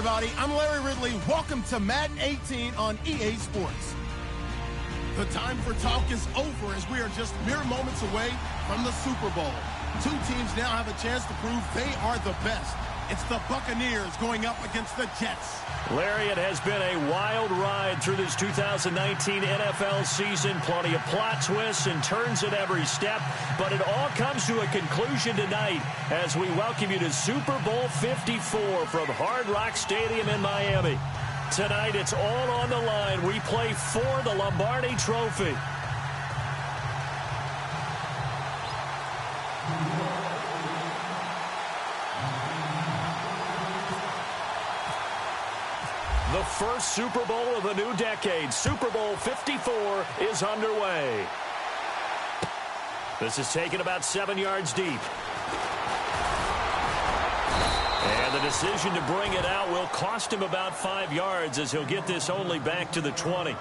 everybody. I'm Larry Ridley. Welcome to Madden 18 on EA Sports. The time for talk is over as we are just mere moments away from the Super Bowl. Two teams now have a chance to prove they are the best. It's the Buccaneers going up against the Jets. Larry, it has been a wild ride through this 2019 NFL season. Plenty of plot twists and turns at every step. But it all comes to a conclusion tonight as we welcome you to Super Bowl 54 from Hard Rock Stadium in Miami. Tonight, it's all on the line. We play for the Lombardi Trophy. The first Super Bowl of the new decade, Super Bowl 54, is underway. This is taken about 7 yards deep. And the decision to bring it out will cost him about 5 yards as he'll get this only back to the 20.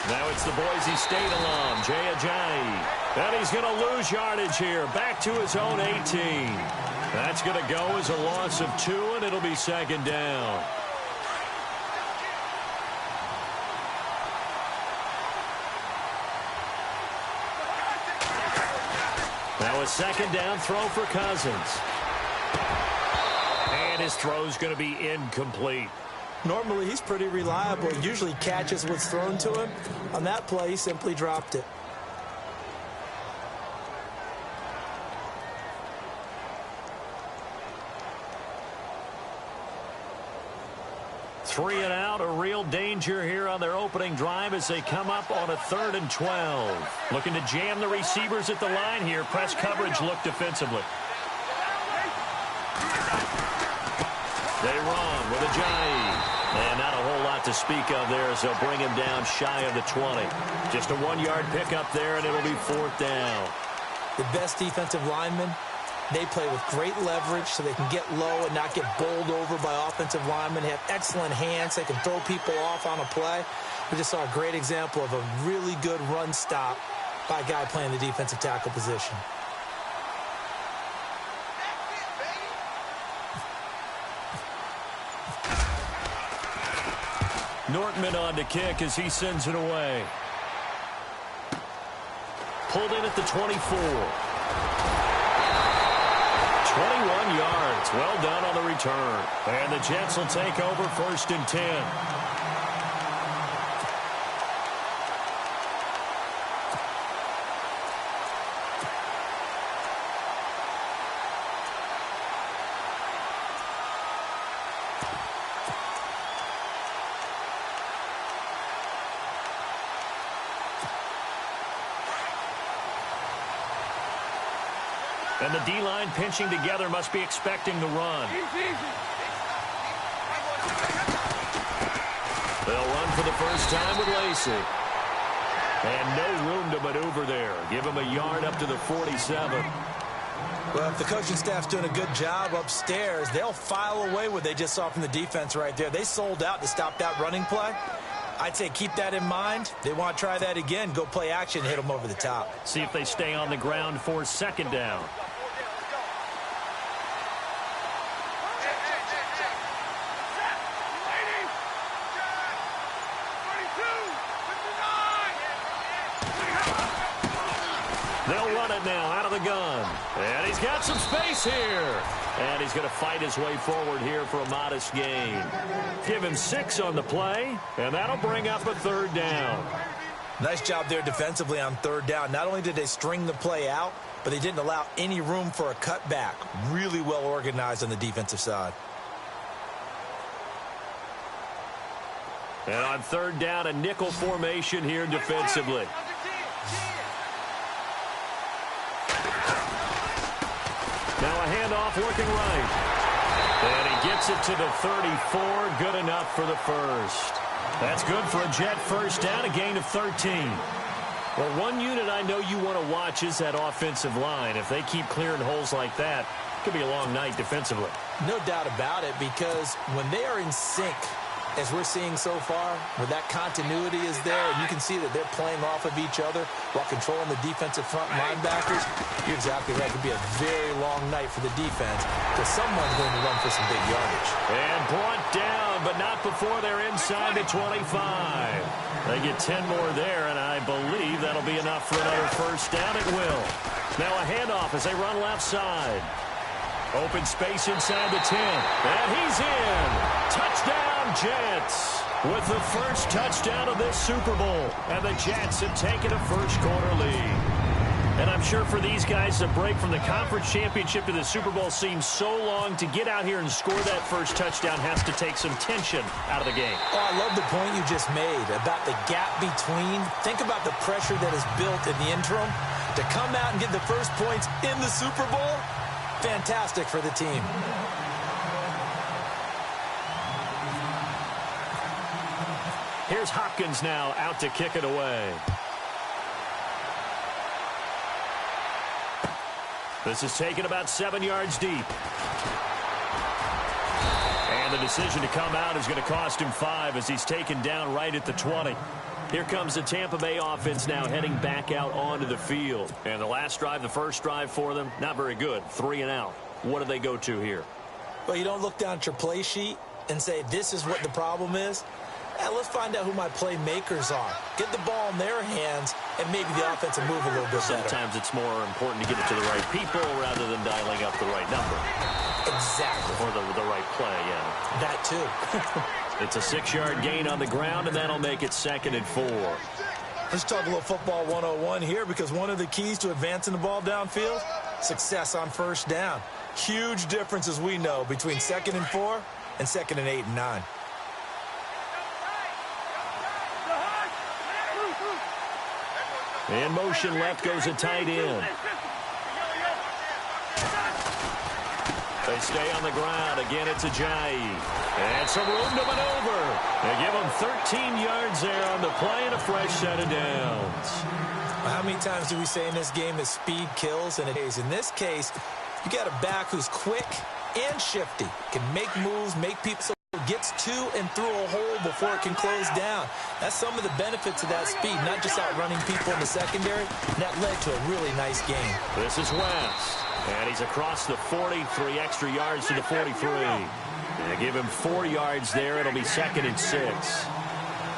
Now it's the Boise State alum, Jay Ajayi. And he's going to lose yardage here, back to his own 18. That's going to go as a loss of 2, and it'll be second down. Now a second down throw for Cousins. And his throw's going to be incomplete. Normally, he's pretty reliable. He usually catches what's thrown to him. On that play, he simply dropped it. Three and out, a real danger here on their opening drive as they come up on a 3rd and 12. Looking to jam the receivers at the line here. Press coverage look defensively. They run with Ajayi. And not a whole lot to speak of there as they'll bring him down shy of the 20. Just a 1-yard pickup there, and it'll be 4th down. The best defensive linemen, they play with great leverage so they can get low and not get bowled over by offensive linemen. They have excellent hands. They can throw people off on a play. We just saw a great example of a really good run stop by a guy playing the defensive tackle position. Nortman on to kick as he sends it away. Pulled in at the 24. 21 yards. Well done on the return. And the Jets will take over 1st and 10. And the D-line pinching together must be expecting the run. They'll run for the first time with Lacey. And no room to maneuver there. Give him a yard up to the 47. Well, if the coaching staff's doing a good job upstairs, they'll file away what they just saw from the defense right there. They sold out to stop that running play. I'd say keep that in mind. They want to try that again. Go play action, hit them over the top. See if they stay on the ground for 2nd down. They'll run it now out of the gun. And he's got some space here. And he's going to fight his way forward here for a modest gain. Give him 6 on the play, and that'll bring up a 3rd down. Nice job there defensively on 3rd down. Not only did they string the play out, but they didn't allow any room for a cutback. Really well organized on the defensive side. And on 3rd down, a nickel formation here defensively. Now a handoff working right. And he Gets it to the 34. Good enough for the first. That's good for a Jet first down, a gain of 13. Well, one unit I know you want to watch is that offensive line. If they keep clearing holes like that, it could be a long night defensively. No doubt about it, because when they are in sync, as we're seeing so far, where that continuity is there, and you can see that they're playing off of each other while controlling the defensive front linebackers, you're exactly right. It could be a very long night for the defense because someone's going to run for some big yardage. And brought down, but not before they're inside the 25. They get 10 more there, and I believe that'll be enough for another first down. It will. Now a handoff as they run left side. Open space inside the 10. And he's in. Touchdown, Jets. With the first touchdown of this Super Bowl. And the Jets have taken a first-quarter lead. And I'm sure for these guys, the break from the conference championship to the Super Bowl seems so long. To get out here and score that first touchdown has to take some tension out of the game. Oh, I love the point you just made about the gap between. Think about the pressure that is built in the interim. To come out and get the first points in the Super Bowl, fantastic for the team. Here's Hopkins now out to kick it away. This is taken about 7 yards deep. And the decision to come out is going to cost him 5 as he's taken down right at the 20. Here comes the Tampa Bay offense now heading back out onto the field. And the last drive, the first drive for them, not very good. 3 and out. What do they go to here? Well, you don't look down at your play sheet and say, this is what the problem is. Let's find out who my playmakers are. Get the ball in their hands, and maybe the offense will move a little bit better. Sometimes it's more important to get it to the right people rather than dialing up the right number. Exactly. Or the right play, yeah. That too. It's a 6-yard gain on the ground, and that'll make it 2nd and 4. Let's talk a little football 101 here, because one of the keys to advancing the ball downfield, success on first down. Huge difference, as we know, between 2nd and 4 and 2nd and 8 and 9. In motion left goes a tight end. They stay on the ground. Again, it's Ajayi. And some room to maneuver. They give him 13 yards there on the play and a fresh set of downs. How many times do we say in this game that speed kills? And it is. In this case, you got a back who's quick and shifty. Can make moves, make people so gets to and through a hole before it can close down. That's some of the benefits of that speed, not just outrunning people in the secondary. That led to a really nice game. This is West. And he's across the 40, 3 extra yards to the 43. They give him 4 yards there. It'll be 2nd and 6.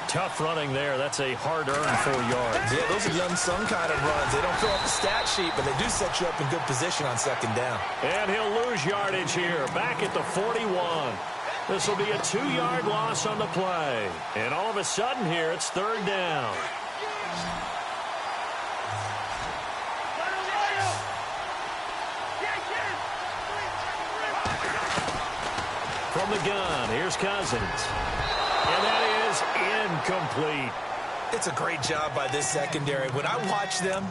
Tough running there. That's a hard-earned 4 yards. Yeah, those are the unsung kind of runs. They don't fill up the stat sheet, but they do set you up in good position on 2nd down. And he'll lose yardage here. Back at the 41. This will be a 2-yard loss on the play. And all of a sudden here, it's 3rd down. From the gun, here's Cousins. And that is incomplete. It's a great job by this secondary. When I watch them,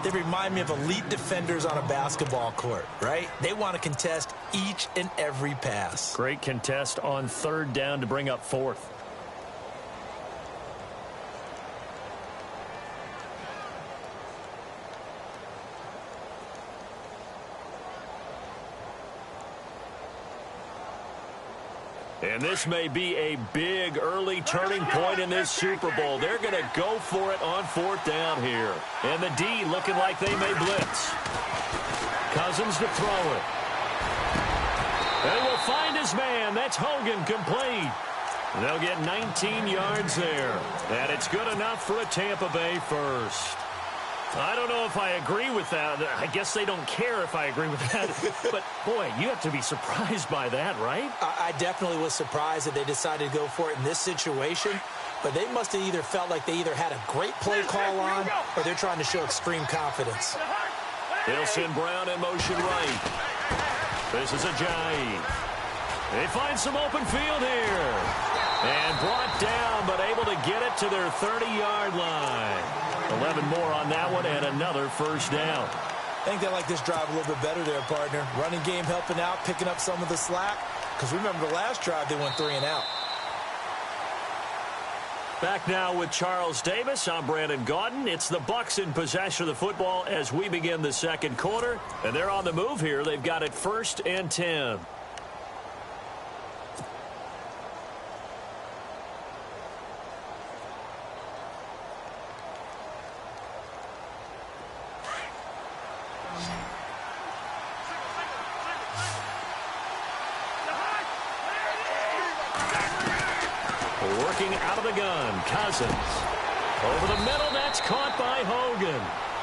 they remind me of elite defenders on a basketball court, right? They want to contest each and every pass. Great contest on 3rd down to bring up 4th. And this may be a big early turning point in this Super Bowl. They're going to go for it on 4th down here. And the D looking like they may blitz. Cousins to throw it. They will find his man. That's Hogan, complete. They'll get 19 yards there. And it's good enough for a Tampa Bay first. I don't know if I agree with that. I guess they don't care if I agree with that. But, boy, you have to be surprised by that, right? I definitely was surprised that they decided to go for it in this situation. But they must have either felt like they either had a great play call on or they're trying to show extreme confidence. They'll send Brown in motion right. This is Ajayi. They find some open field here. And brought down, but able to get it to their 30-yard line. 11 more on that one, and another first down. I think they like this drive a little bit better there, partner. Running game helping out, picking up some of the slack. because remember the last drive they went 3 and out. Back now with Charles Davis. I'm Brandon Gaudin. It's the Bucs in possession of the football as we begin the second quarter. And they're on the move here. They've got it 1st and 10. Working out of the gun, Cousins. Over the middle, that's caught by Hogan.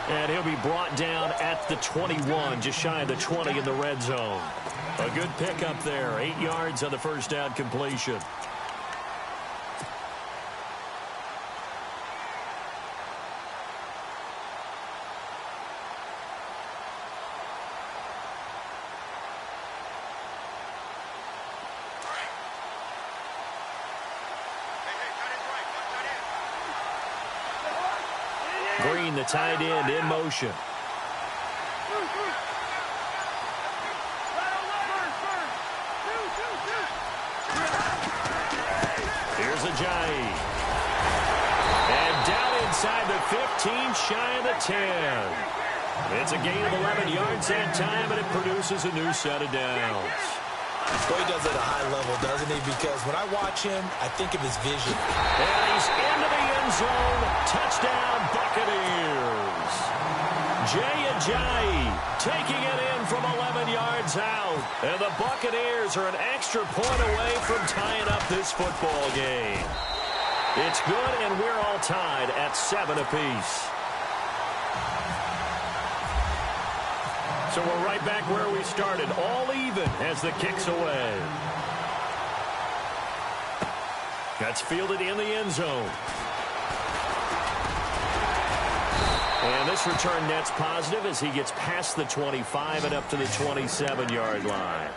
And he'll be brought down at the 21, just shy of the 20 in the red zone. A good pickup there, 8 yards on the first down completion. Green, the tight end, in motion. Here's Ajayi. And down inside the 15, shy of the 10. It's a gain of 11 yards that time, and it produces a new set of downs. Well, he does it at a high level, doesn't he? Because when I watch him, I think of his vision. And he's into the end zone. Touchdown, Buccaneers. Jay Ajayi taking it in from 11 yards out. And the Buccaneers are an extra point away from tying up this football game. It's good, and we're all tied at 7 apiece. So we're right back where we started, all even as the kick's away. That's fielded in the end zone. And this return net's positive as he gets past the 25 and up to the 27-yard line.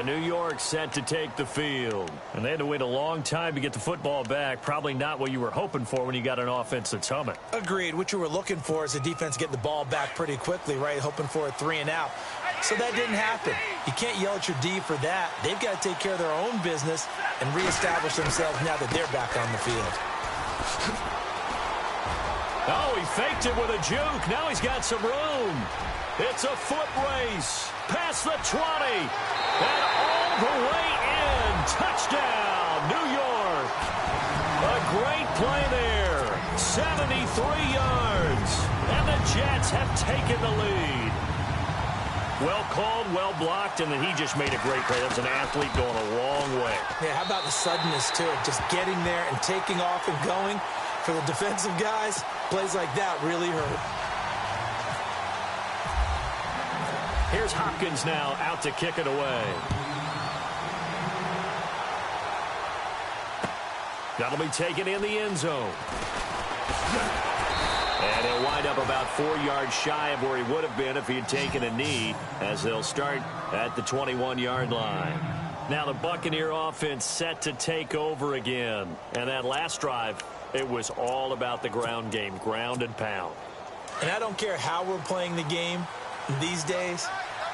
New York set to take the field. And they had to wait a long time to get the football back. Probably not what you were hoping for when you got an offense that's humming. Agreed. What you were looking for is the defense getting the ball back pretty quickly, right? Hoping for a 3 and out. So that didn't happen. You can't yell at your D for that. They've got to take care of their own business and reestablish themselves now that they're back on the field. Oh, he faked it with a juke. Now he's got some room. It's a foot race. Past the 20. And all the way in. Touchdown, New York. A great play there. 73 yards. And the Jets have taken the lead. Well called, well blocked, and then he just made a great play. That's an athlete going a long way. Yeah, how about the suddenness to it? Just getting there and taking off and going. For the defensive guys, plays like that really hurt. Here's Hopkins now out to kick it away. That'll be taken in the end zone. And he'll wind up about 4 yards shy of where he would have been if he had taken a knee, as they'll start at the 21-yard line. Now the Buccaneer offense set to take over again. And that last drive, it was all about the ground game, ground and pound. And I don't care how we're playing the game these days,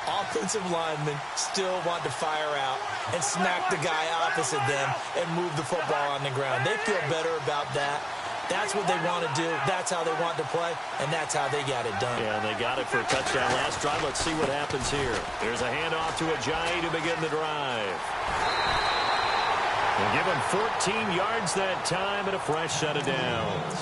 offensive linemen still want to fire out and smack the guy opposite them and move the football on the ground. They feel better about that. That's what they want to do. That's how they want to play, and that's how they got it done. Yeah, and they got it for a touchdown last drive. Let's see what happens here. There's a handoff to Ajayi to begin the drive. We'll give him 14 yards that time and a fresh set of downs.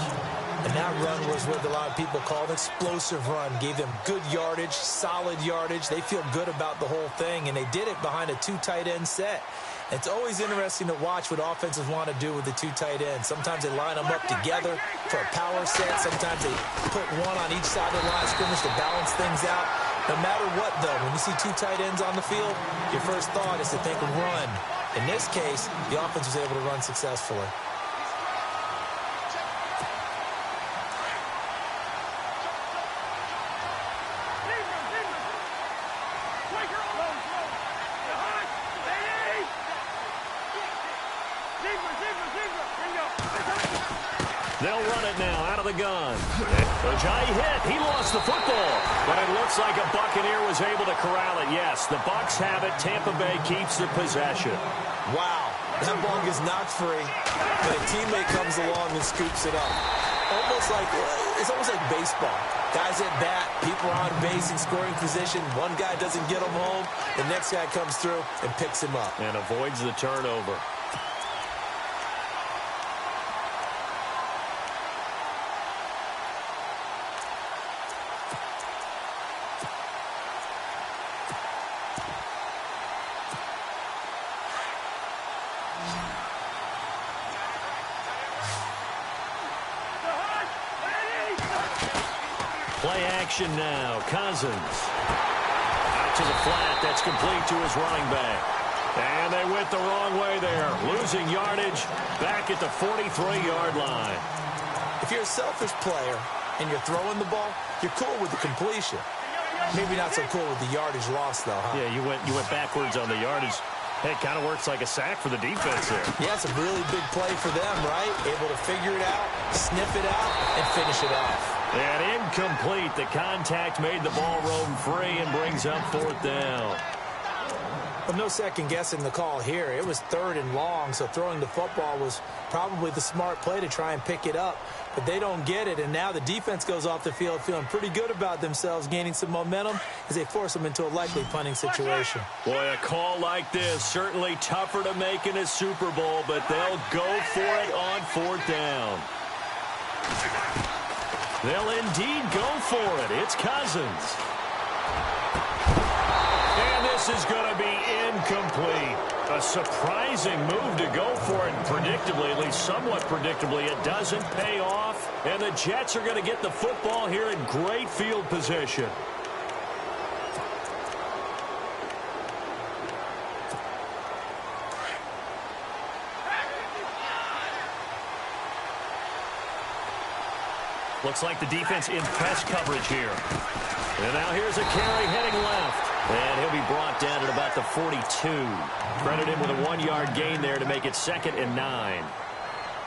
And that run was what a lot of people call an explosive run. Gave them good yardage, solid yardage. They feel good about the whole thing, and they did it behind a 2 tight end set. It's always interesting to watch what offenses want to do with the 2 tight ends. Sometimes they line them up together for a power set. Sometimes they put one on each side of the line of scrimmage to balance things out. No matter what, though, when you see 2 tight ends on the field, your first thought is to think run. In this case, the offense was able to run successfully. They'll run it now out of the gun. Ojai hit. He lost the football. But it looks like a Buccaneer was able to corral it. Yes, the Bucs have it. Tampa Bay keeps the possession. Wow. That ball is knocked free. But a teammate comes along and scoops it up. It's almost like baseball. Guys at bat, people are on base in scoring position. One guy doesn't get him home. The next guy comes through and picks him up. And avoids the turnover. Play action now. Cousins. Out to the flat. That's complete to his running back. And they went the wrong way there. Losing yardage back at the 43-yard line. If you're a selfish player and you're throwing the ball, you're cool with the completion. Maybe not so cool with the yardage loss, though, huh? Yeah, you went backwards on the yardage. Hey, it kind of works like a sack for the defense there. Yeah, it's a really big play for them, right? Able to figure it out, sniff it out, and finish it off. And incomplete. The contact made the ball roam free and brings up fourth down. But no second guessing the call here. It was 3rd and long, so throwing the football was probably the smart play to try and pick it up. But they don't get it, and now the defense goes off the field feeling pretty good about themselves, gaining some momentum as they force them into a likely punting situation. Boy, a call like this, certainly tougher to make in a Super Bowl, but they'll go for it on 4th down. They'll indeed go for it. It's Cousins. And this is going to be incomplete. A surprising move to go for it. Predictably, at least somewhat predictably, it doesn't pay off. And the Jets are going to get the football here in great field position. Looks like the defense in press coverage here. And now here's a carry heading left. And he'll be brought down at about the 42. Credit him with a 1-yard gain there to make it 2nd and 9.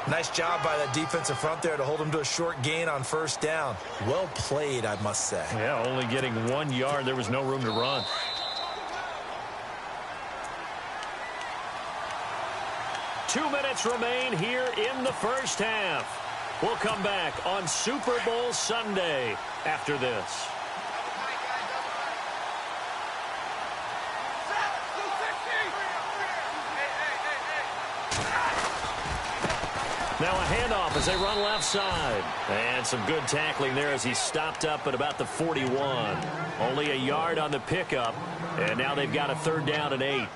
Nice job by that defensive front there to hold him to a short gain on 1st down. Well played, I must say. Yeah, only getting 1 yard. There was no room to run. Two minutes remain here in the first half. We'll come back on Super Bowl Sunday after this. Now a handoff as they run left side. And some good tackling there as he stopped up at about the 41. Only a yard on the pickup. And now they've got a 3rd down and 8.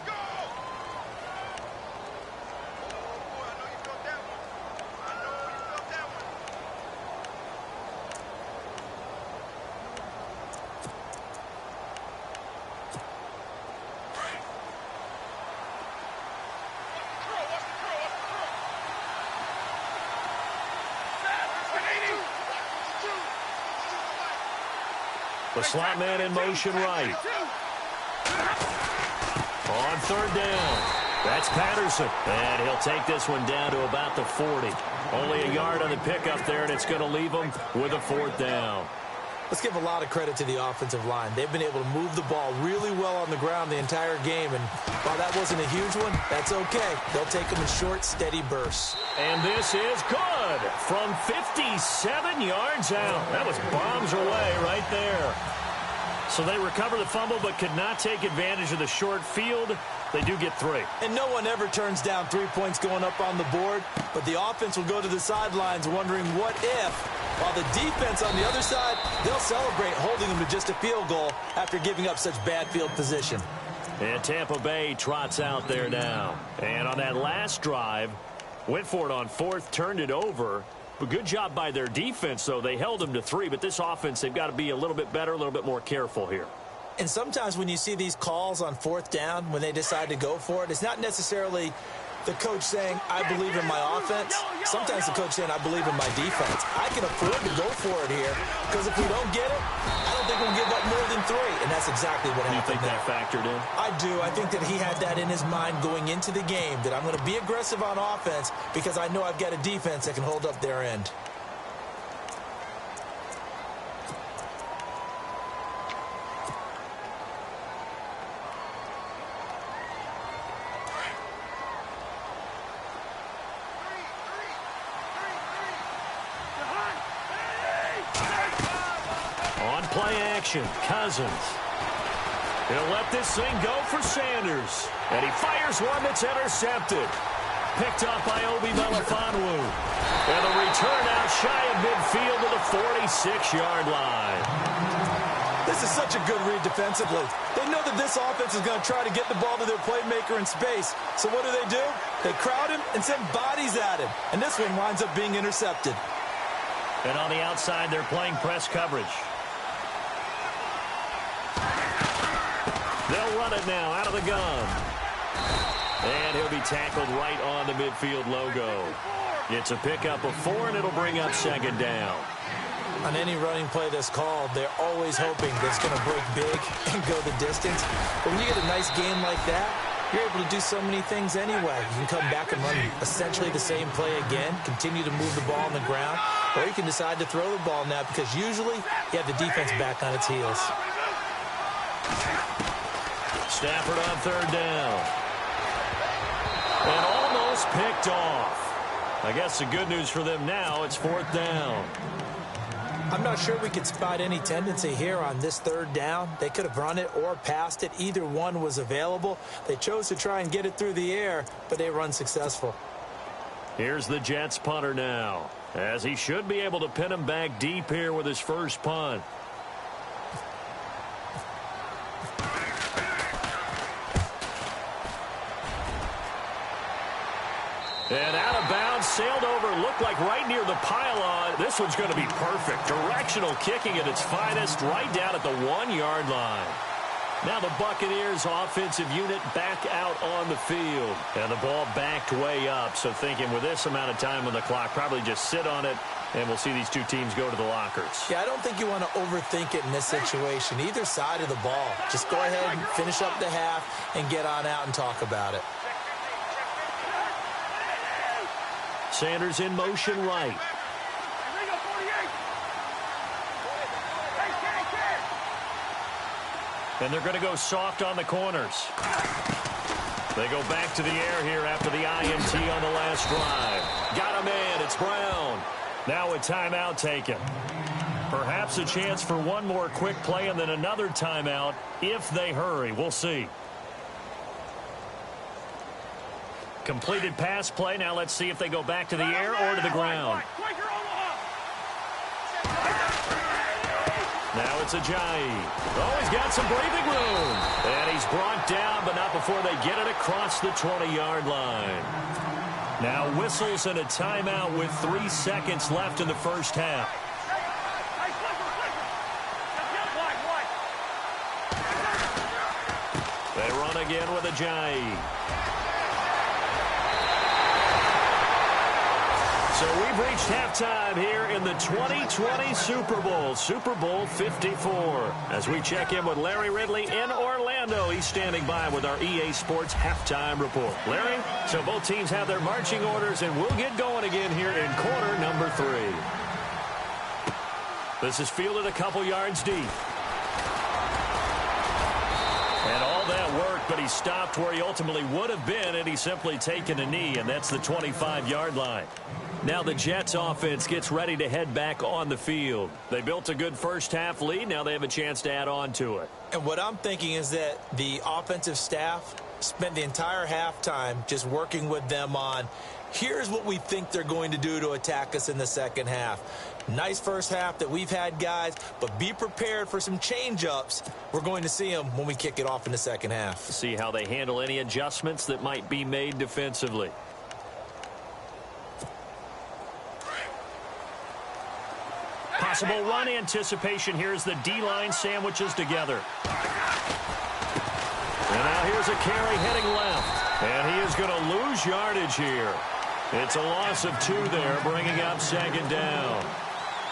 The slot man in motion right. On 3rd down. That's Patterson. And he'll take this one down to about the 40. Only a yard on the pickup there, and it's going to leave him with a 4th down. Let's give a lot of credit to the offensive line. They've been able to move the ball really well on the ground the entire game. And while that wasn't a huge one, that's okay. They'll take them in short, steady bursts. And this is good from 57 yards out. That was bombs away right there. So they recover the fumble but could not take advantage of the short field. They do get 3. And no one ever turns down 3 points going up on the board. But the offense will go to the sidelines wondering what if. While the defense on the other side, they'll celebrate holding them to just a field goal after giving up such bad field position. And Tampa Bay trots out there now. And on that last drive, went for it on 4th, turned it over. But good job by their defense, though. They held them to 3. But this offense, they've got to be a little bit better, a little bit more careful here. And sometimes when you see these calls on 4th down, when they decide to go for it, it's not necessarily the coach saying, I believe in my offense. Sometimes the coach saying, I believe in my defense. I can afford to go for it here because if we don't get it, I don't think we'll give up more than 3. And that's exactly what happened. You think that factored in? I do. I think that he had that in his mind going into the game, that I'm going to be aggressive on offense because I know I've got a defense that can hold up their end. On play action, Cousins. He'll let this thing go for Sanders. And he fires one that's intercepted. Picked off by Obi Melifonwu. And the return out shy of midfield to the 46-yard line. This is such a good read defensively. They know that this offense is going to try to get the ball to their playmaker in space. So what do? They crowd him and send bodies at him. And this one winds up being intercepted. And on the outside, they're playing press coverage. They'll run it now out of the gun. And he'll be tackled right on the midfield logo. It's a pickup of 4, and it'll bring up second down. On any running play that's called, they're always hoping that it's going to break big and go the distance. But when you get a nice game like that, you're able to do so many things anyway. You can come back and run essentially the same play again, continue to move the ball on the ground, or you can decide to throw the ball now because usually you have the defense back on its heels. Stafford on third down. And almost picked off. I guess the good news for them now, it's fourth down. I'm not sure we could spot any tendency here on this third down. They could have run it or passed it. Either one was available. They chose to try and get it through the air, but they were unsuccessful. Here's the Jets punter now, as he should be able to pin him back deep here with his first punt. And out of bounds, sailed over, looked like right near the pylon. This one's going to be perfect. Directional kicking at its finest, right down at the 1-yard line. Now the Buccaneers offensive unit back out on the field. And the ball backed way up. So thinking with this amount of time on the clock, probably just sit on it, and we'll see these two teams go to the lockers. Yeah, I don't think you want to overthink it in this situation. Either side of the ball. Just go ahead and finish up the half and get on out and talk about it. Sanders in motion right. And they're going to go soft on the corners. They go back to the air here after the INT on the last drive. Got a man. It's Brown. Now a timeout taken. Perhaps a chance for one more quick play and then another timeout if they hurry. We'll see. Completed pass play. Now let's see if they go back to the air or to the ground. Now it's Ajayi. Oh, he's got some breathing room. And he's brought down, but not before they get it across the 20-yard line. Now whistles and a timeout with 3 seconds left in the first half. They run again with Ajayi. So we've reached halftime here in the 2020 Super Bowl, Super Bowl 54. As we check in with Larry Ridley in Orlando, he's standing by with our EA Sports halftime report. Larry, so both teams have their marching orders, and we'll get going again here in quarter number 3. This is fielded a couple yards deep. And all that work, but he stopped where he ultimately would have been, and he's simply taken a knee, and that's the 25-yard line. Now the Jets offense gets ready to head back on the field. They built a good first half lead. Now they have a chance to add on to it. And what I'm thinking is that the offensive staff spent the entire halftime just working with them on, here's what we think they're going to do to attack us in the second half. Nice first half that we've had, guys, but be prepared for some change-ups. We're going to see them when we kick it off in the second half. See how they handle any adjustments that might be made defensively. Possible run anticipation. Here's the D-line sandwiches together. And now here's a carry heading left. And he is going to lose yardage here. It's a loss of 2 there, bringing up second down.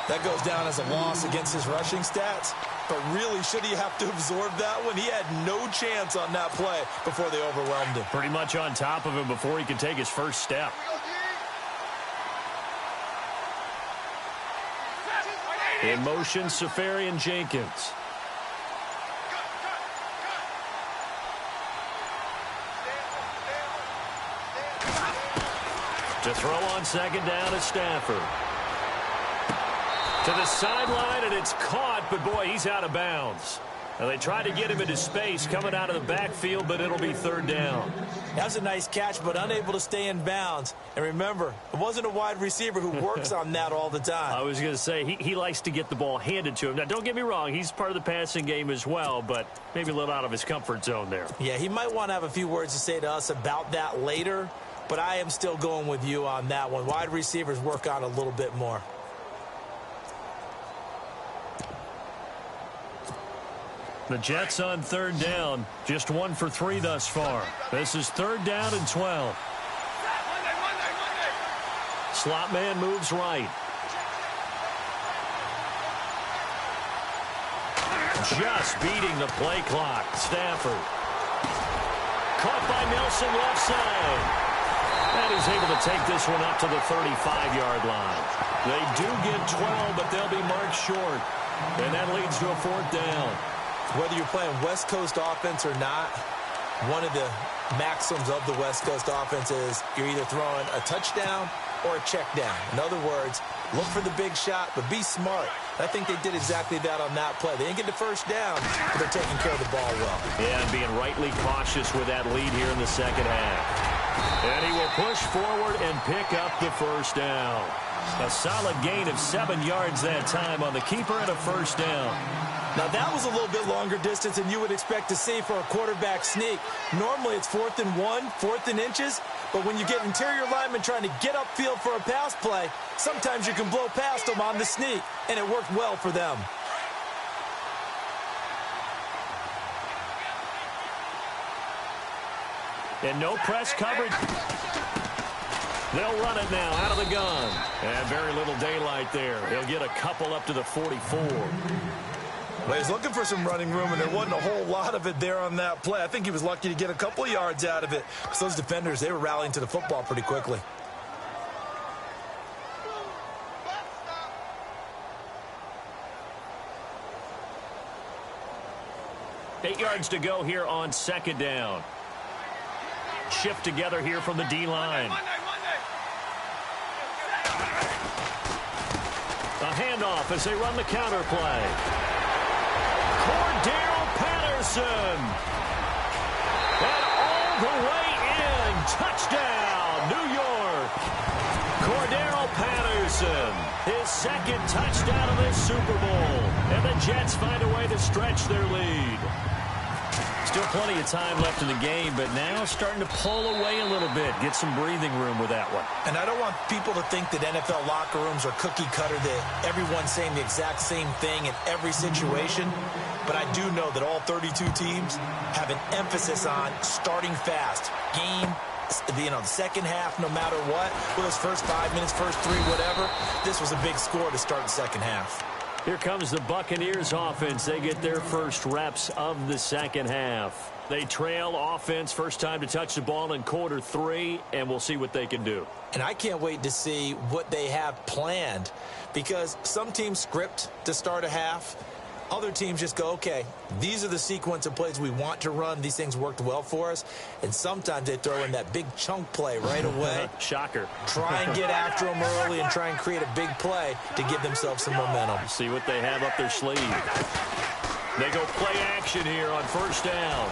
That goes down as a loss against his rushing stats. But really, should he have to absorb that one? He had no chance on that play before they overwhelmed him. Pretty much on top of him before he could take his first step. In motion, Safarian Jenkins. To throw on second down is Stafford. To the sideline, and it's caught, but boy, he's out of bounds. Now, they tried to get him into space coming out of the backfield, but it'll be third down. That was a nice catch, but unable to stay in bounds. And remember, it wasn't a wide receiver who works on that all the time. I was going to say, he likes to get the ball handed to him. Now, don't get me wrong, he's part of the passing game as well, but maybe a little out of his comfort zone there. Yeah, he might want to have a few words to say to us about that later, but I am still going with you on that one. Wide receivers work on a little bit more. The Jets on third down, just 1 for 3 thus far. This is third down and 12. Slot man moves right. Just beating the play clock. Stafford. Caught by Nelson left side. And he's able to take this one up to the 35-yard line. They do get 12, but they'll be marked short. And that leads to a fourth down. Whether you're playing West Coast offense or not, one of the maxims of the West Coast offense is you're either throwing a touchdown or a check down. In other words, look for the big shot, but be smart. I think they did exactly that on that play. They didn't get the first down, but they're taking care of the ball well. Yeah, and being rightly cautious with that lead here in the second half. And he will push forward and pick up the first down. A solid gain of 7 yards that time on the keeper and a first down. Now, that was a little bit longer distance than you would expect to see for a quarterback sneak. Normally, it's 4th and 1, 4th and inches. But when you get interior linemen trying to get upfield for a pass play, sometimes you can blow past them on the sneak, and it worked well for them. And no press coverage. They'll run it now out of the gun. And very little daylight there. He'll get a couple up to the 44. Well, he's looking for some running room, and there wasn't a whole lot of it there on that play. I think he was lucky to get a couple of yards out of it. Because those defenders, they were rallying to the football pretty quickly. Eight yards to go here on second down. Shift together here from the D-line. A handoff as they run the counter play. Cordero Patterson. And all the way in. Touchdown, New York. Cordero Patterson. His second touchdown of this Super Bowl. And the Jets find a way to stretch their lead. Still plenty of time left in the game, but now starting to pull away a little bit. Get some breathing room with that one. And I don't want people to think that NFL locker rooms are cookie cutter, that everyone's saying the exact same thing in every situation. But I do know that all 32 teams have an emphasis on starting fast. Game, the second half, no matter what. Whether it's first 5 minutes, first 3, whatever. This was a big score to start the second half. Here comes the Buccaneers offense. They get their first reps of the second half. They trail offense, first time to touch the ball in quarter 3, and we'll see what they can do. And I can't wait to see what they have planned, because some teams script to start a half. Other teams just go, okay, these are the sequence of plays we want to run. These things worked well for us. And sometimes they throw in that big chunk play right away. Shocker. Try and get after them early and try and create a big play to give themselves some momentum. See what they have up their sleeve. They go play action here on first down.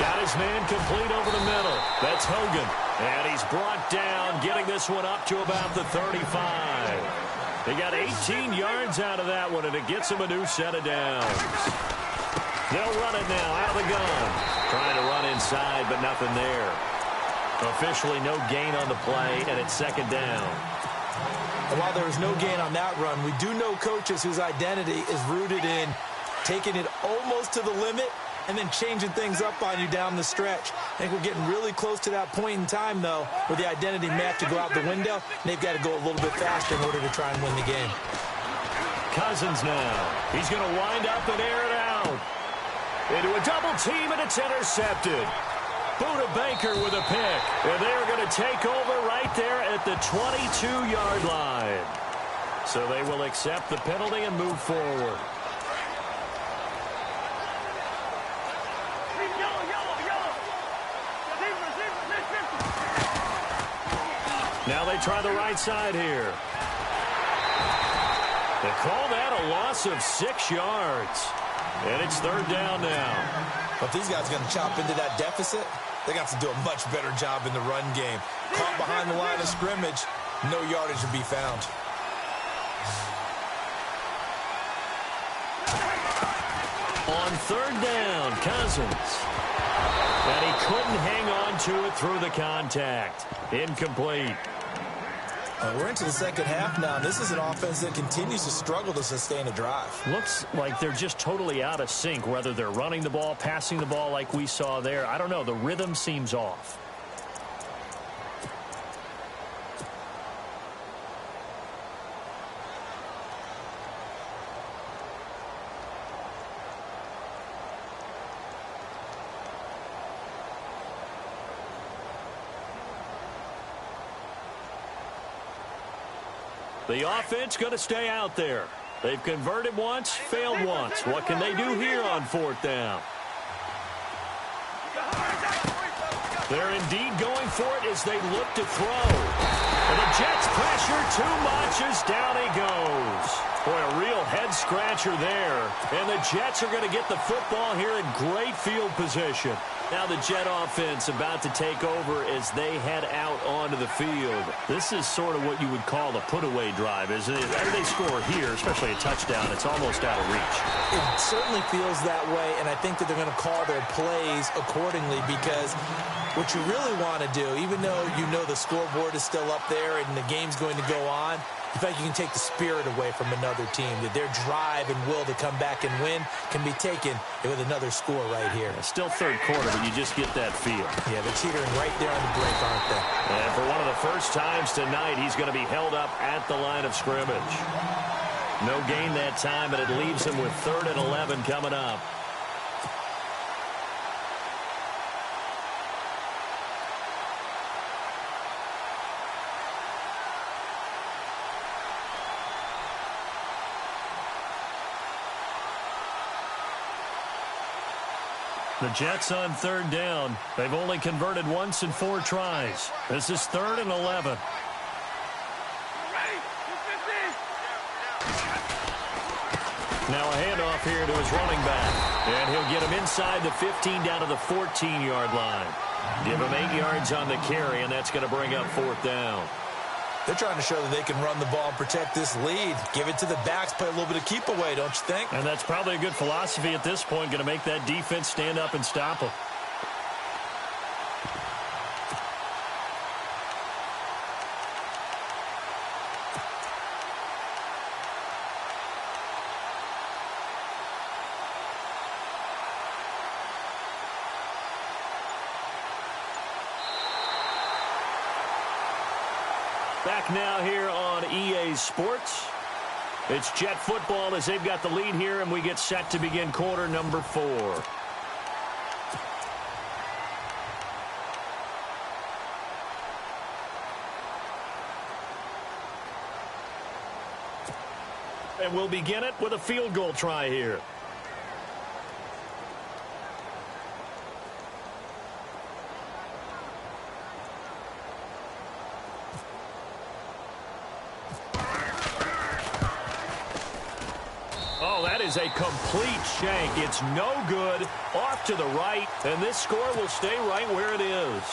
Got his man complete over the middle. That's Hogan. And he's brought down, getting this one up to about the 35. They got 18 yards out of that one, and it gets them a new set of downs. They'll run it now out of the gun. Trying to run inside, but nothing there. Officially no gain on the play, and it's second down. And while there was no gain on that run, we do know coaches whose identity is rooted in taking it almost to the limit and then changing things up on you down the stretch. I think we're getting really close to that point in time, though, where the identity may have to go out the window, and they've got to go a little bit faster in order to try and win the game. Cousins now. He's going to wind up and air it out. Into a double team, and it's intercepted. Buda Baker with a pick. And they're going to take over right there at the 22-yard line. So they will accept the penalty and move forward. Now they try the right side here. They call that a loss of 6 yards. And it's third down now. But these guys are going to chop into that deficit. They got to do a much better job in the run game. Caught behind the line of scrimmage, no yardage to be found. On third down, Cousins. And he couldn't hang on to it through the contact. Incomplete. We're into the second half now. This is an offense that continues to struggle to sustain a drive. Looks like they're just totally out of sync, whether they're running the ball, passing the ball like we saw there. I don't know. The rhythm seems off. The offense going to stay out there. They've converted once, failed once. What can they do here on fourth down? They're indeed going for it as they look to throw. And the Jets pressure too much as down he goes. Boy, a real head-scratcher there. And the Jets are going to get the football here in great field position. Now the Jet offense about to take over as they head out onto the field. This is sort of what you would call a put-away drive, isn't it? After they score here, especially a touchdown, it's almost out of reach. It certainly feels that way, and I think that they're going to call their plays accordingly because what you really want to do, even though you know the scoreboard is still up there and the game's going to go on, in fact, you can take the spirit away from another team, that their drive and will to come back and win can be taken with another score right here. Still third quarter, but you just get that feel. Yeah, they're teetering right there on the break, aren't they? And for one of the first times tonight, he's going to be held up at the line of scrimmage. No gain that time, and it leaves him with 3rd and 11 coming up. The Jets on 3rd down. They've only converted once in 4 tries. This is 3rd and 11. Now a handoff here to his running back. And he'll get him inside the 15 down to the 14-yard line. Give him 8 yards on the carry, and that's going to bring up 4th down. They're trying to show that they can run the ball and protect this lead. Give it to the backs, play a little bit of keep away, don't you think? And that's probably a good philosophy at this point, going to make that defense stand up and stop them. Back now here on EA Sports. It's Jet football as they've got the lead here, and we get set to begin quarter number 4. And we'll begin it with a field goal try here. Is a complete shank. It's no good. Off to the right, and this score will stay right where it is.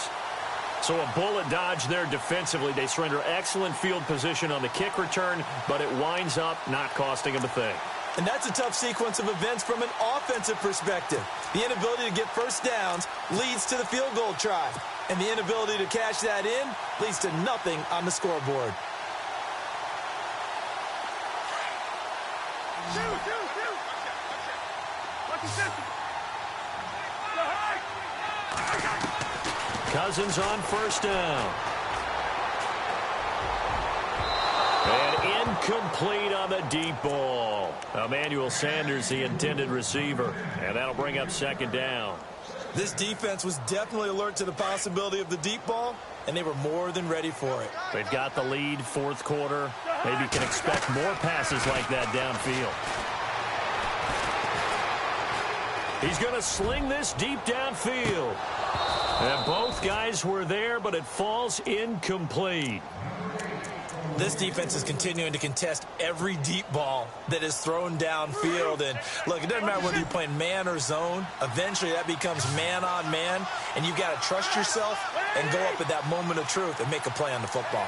So a bullet dodge there defensively. They surrender excellent field position on the kick return, but it winds up not costing them a thing. And that's a tough sequence of events from an offensive perspective. The inability to get first downs leads to the field goal try, and the inability to cash that in leads to nothing on the scoreboard. Cousins on first down. And incomplete on the deep ball. Emmanuel Sanders, the intended receiver. And that'll bring up 2nd down. This defense was definitely alert to the possibility of the deep ball, and they were more than ready for it. They've got the lead, 4th quarter. Maybe can expect more passes like that downfield. He's going to sling this deep downfield. And both guys were there, but it falls incomplete. This defense is continuing to contest every deep ball that is thrown downfield. And, look, it doesn't matter whether you're playing man or zone. Eventually, that becomes man-on-man, and you've got to trust yourself and go up at that moment of truth and make a play on the football.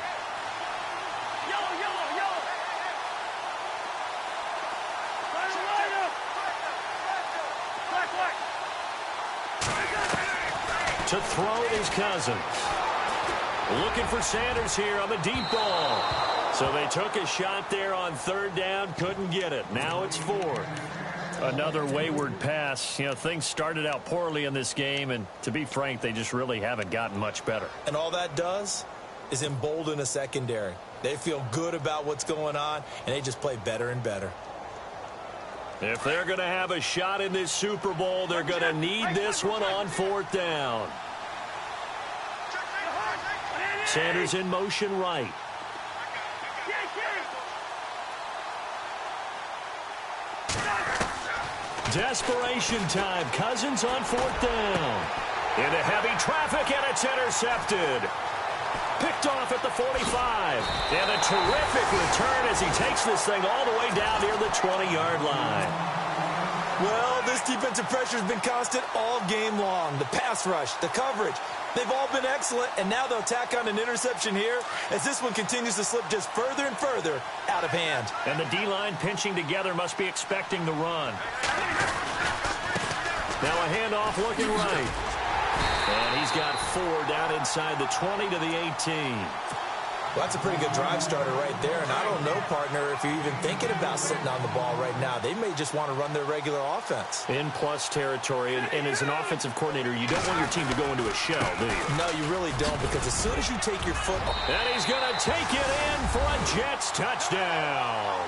To throw is Cousins. Looking for Sanders here on the deep ball. So they took a shot there on third down, couldn't get it. Now it's fourth. Another wayward pass. You know, things started out poorly in this game, and to be frank, they just really haven't gotten much better. And all that does is embolden a secondary. They feel good about what's going on, and they just play better and better. If they're going to have a shot in this Super Bowl, they're going to need this one on fourth down. Sanders in motion right. Desperation time. Cousins on fourth down. Into heavy traffic, and it's intercepted. Picked off at the 45. And a terrific return as he takes this thing all the way down near the 20-yard line. Well, this defensive pressure has been constant all game long. The pass rush, the coverage, they've all been excellent, and now they'll tack on an interception here as this one continues to slip just further and further out of hand. And the D-line pinching together must be expecting the run. Now a handoff looking right. And he's got 4 down inside the 20 to the 18. Well, that's a pretty good drive starter right there, and I don't know, partner, if you're even thinking about sitting on the ball right now. They may just want to run their regular offense. In plus territory, and as an offensive coordinator, you don't want your team to go into a shell, do you? No, you really don't, because as soon as you take your foot off... And he's going to take it in for a Jets touchdown.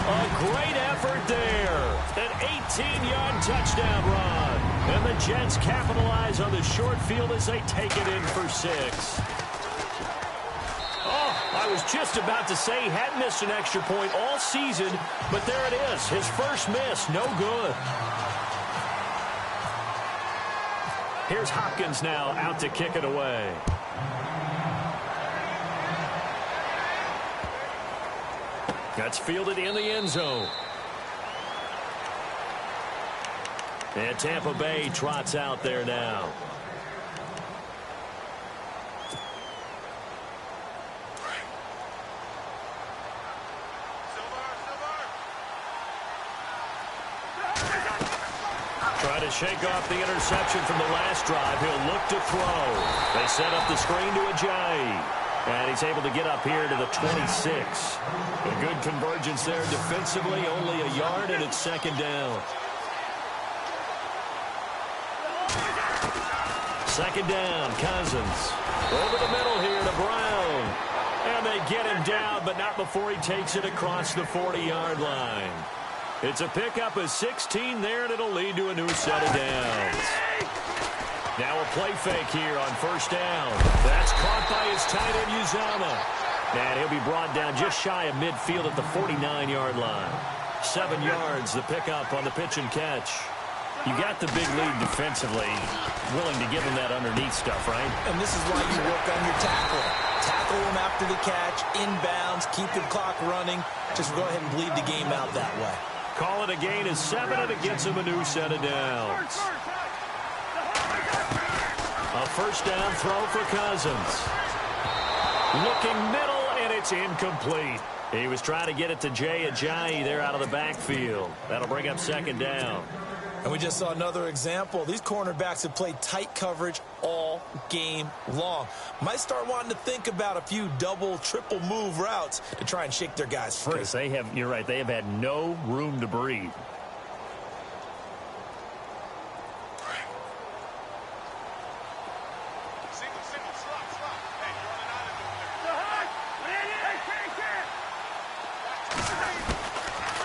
A great effort there. An 18-yard touchdown run. And the Jets capitalize on the short field as they take it in for 6. I was just about to say he hadn't missed an extra point all season, but there it is. His first miss, no good. Here's Hopkins now out to kick it away. That's fielded in the end zone. And Tampa Bay trots out there now. Try to shake off the interception from the last drive. He'll look to throw. They set up the screen to Ajayi. And he's able to get up here to the 26. A good convergence there defensively. Only a yard, and it's second down. Second down, Cousins. Over the middle here to Brown. And they get him down, but not before he takes it across the 40-yard line. It's a pickup of 16 there, and it'll lead to a new set of downs. Now a play fake here on first down. That's caught by his tight end, Uzama. And he'll be brought down just shy of midfield at the 49-yard line. 7 yards, the pickup on the pitch and catch. You got the big lead defensively. Willing to give him that underneath stuff, right? And this is why you work on your tackling. Tackle him after the catch, inbounds, keep the clock running. Just go ahead and bleed the game out that way. Call it a gain of 7, and it gets him a new set of downs. A first down throw for Cousins. Looking middle, and it's incomplete. He was trying to get it to Jay Ajayi there out of the backfield. That'll bring up second down. And we just saw another example. These cornerbacks have played tight coverage all game long. Might start wanting to think about a few double, triple move routes to try and shake their guys free. Because they have, you're right, they have had no room to breathe.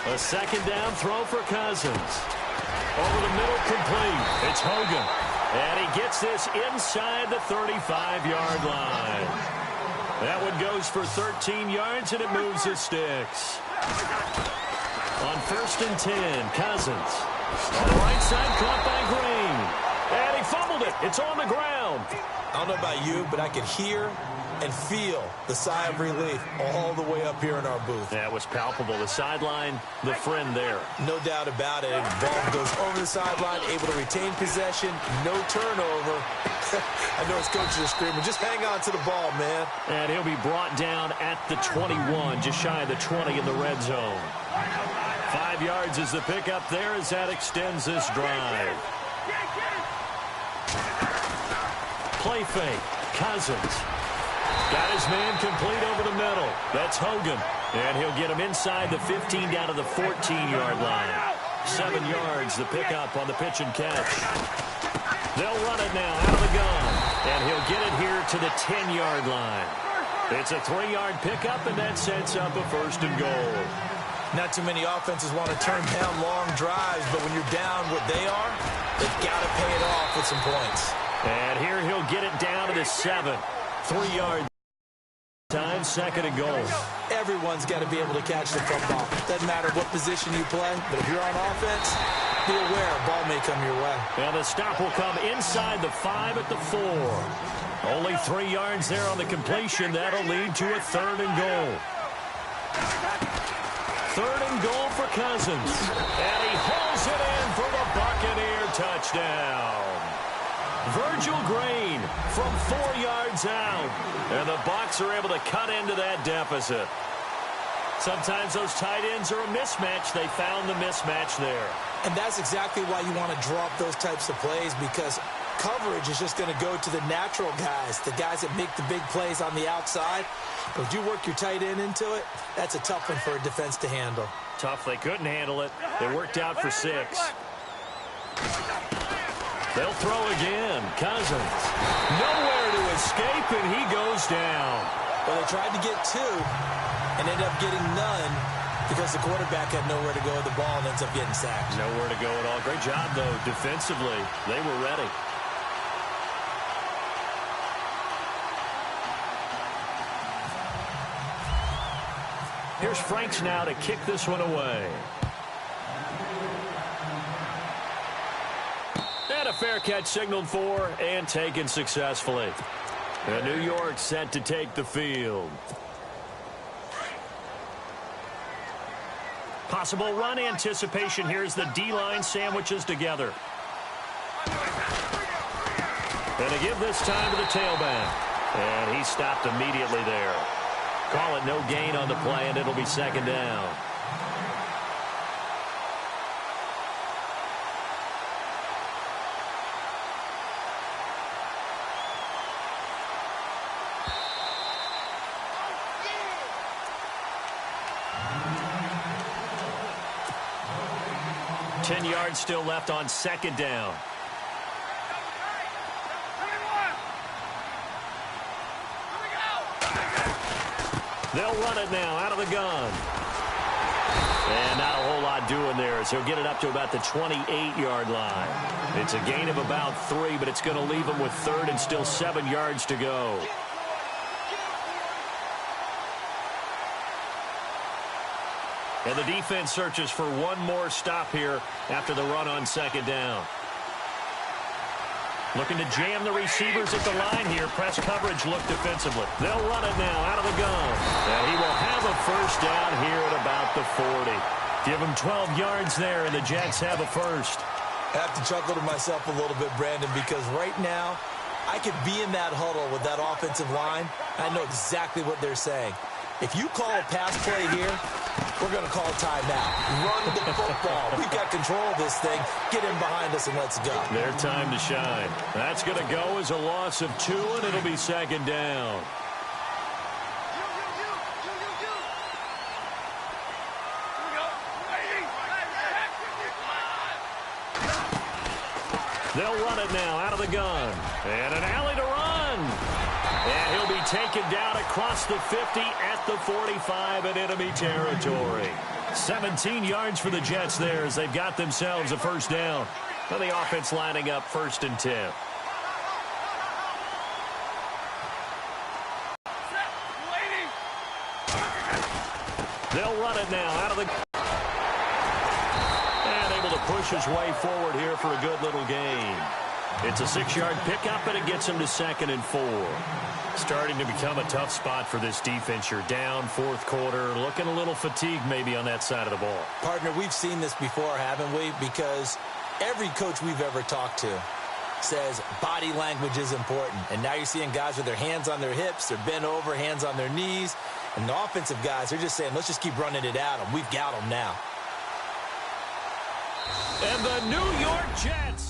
A second down throw for Cousins. Over the middle, complete. It's Hogan. And he gets this inside the 35-yard line. That one goes for 13 yards, and it moves the sticks. On first and 10, Cousins. On the right side, caught by Green. And he fumbled it. It's on the ground. I don't know about you, but I could hear and feel the sigh of relief all the way up here in our booth. That was palpable. The sideline, the friend there. No doubt about it. The ball goes over the sideline, able to retain possession, no turnover. I know his coaches are screaming, just hang on to the ball, man. And he'll be brought down at the 21, just shy of the 20 in the red zone. 5 yards is the pickup there as that extends this drive. Play fake. Cousins. Got his man complete over the middle. That's Hogan. And he'll get him inside the 15 down to the 14-yard line. 7 yards, the pickup on the pitch and catch. They'll run it now out of the gun. And he'll get it here to the 10-yard line. It's a 3-yard pickup, and that sets up a 1st and goal. Not too many offenses want to turn down long drives, but when you're down what they are, they've got to pay it off with some points. And here he'll get it down to the 7. 3 yards. Time, 2nd and goal. Everyone's got to be able to catch the football. Doesn't matter what position you play, but if you're on offense, be aware a ball may come your way. And the stop will come inside the 5 at the 4. Only 3 yards there on the completion. That'll lead to a 3rd and goal. 3rd and goal for Cousins. And he hauls it in for the Buccaneer touchdown. Virgil Green from 4 yards out. And the Bucs are able to cut into that deficit. Sometimes those tight ends are a mismatch. They found the mismatch there. And that's exactly why you want to draw up those types of plays, because coverage is just going to go to the natural guys, the guys that make the big plays on the outside. But you work your tight end into it, that's a tough one for a defense to handle. Tough. They couldn't handle it. It worked out for 6. They'll throw again. Cousins. Nowhere to escape, and he goes down. Well, they tried to get 2 and ended up getting none because the quarterback had nowhere to go with the ball and ends up getting sacked. Nowhere to go at all. Great job, though, defensively. They were ready. Here's Franks now to kick this one away. And a fair catch signaled for and taken successfully. And New York set to take the field. Possible run anticipation. Here's the D-line sandwiches together. And to give this time to the tailback. And he stopped immediately there. Call it no gain on the play, and it'll be 2nd down. Ten yards still left on 2nd down. They'll run it now out of the gun. And not a whole lot doing there, so he'll get it up to about the 28-yard line. It's a gain of about 3, but it's going to leave him with 3rd and still 7 yards to go. And the defense searches for one more stop here after the run on 2nd down. Looking to jam the receivers at the line here. Press coverage look defensively. They'll run it now out of the gun. And he will have a 1st down here at about the 40. Give him 12 yards there, and the Jets have a 1st. I have to chuckle to myself a little bit, Brandon, because right now I could be in that huddle with that offensive line. I know exactly what they're saying. If you call a pass play here, we're going to call a timeout. Run the football. We've got control of this thing. Get in behind us and let's go. Their time to shine. That's going to go as a loss of 2, and it'll be 2nd down. They'll run it now out of the gun. And an alley to run. And he'll be taken down across the 50 at the 45 in enemy territory. 17 yards for the Jets there as they've got themselves a 1st down. And the offense lining up 1st and 10. They'll run it now out of the... And able to push his way forward here for a good little gain. It's a 6-yard pickup, and it gets him to 2nd and 4. Starting to become a tough spot for this defense. You're down fourth quarter, looking a little fatigued maybe on that side of the ball. Partner, we've seen this before, haven't we? Because every coach we've ever talked to says body language is important. And now you're seeing guys with their hands on their hips, they're bent over, hands on their knees. And the offensive guys, they're just saying, let's just keep running it at them. We've got them now. And the New York Jets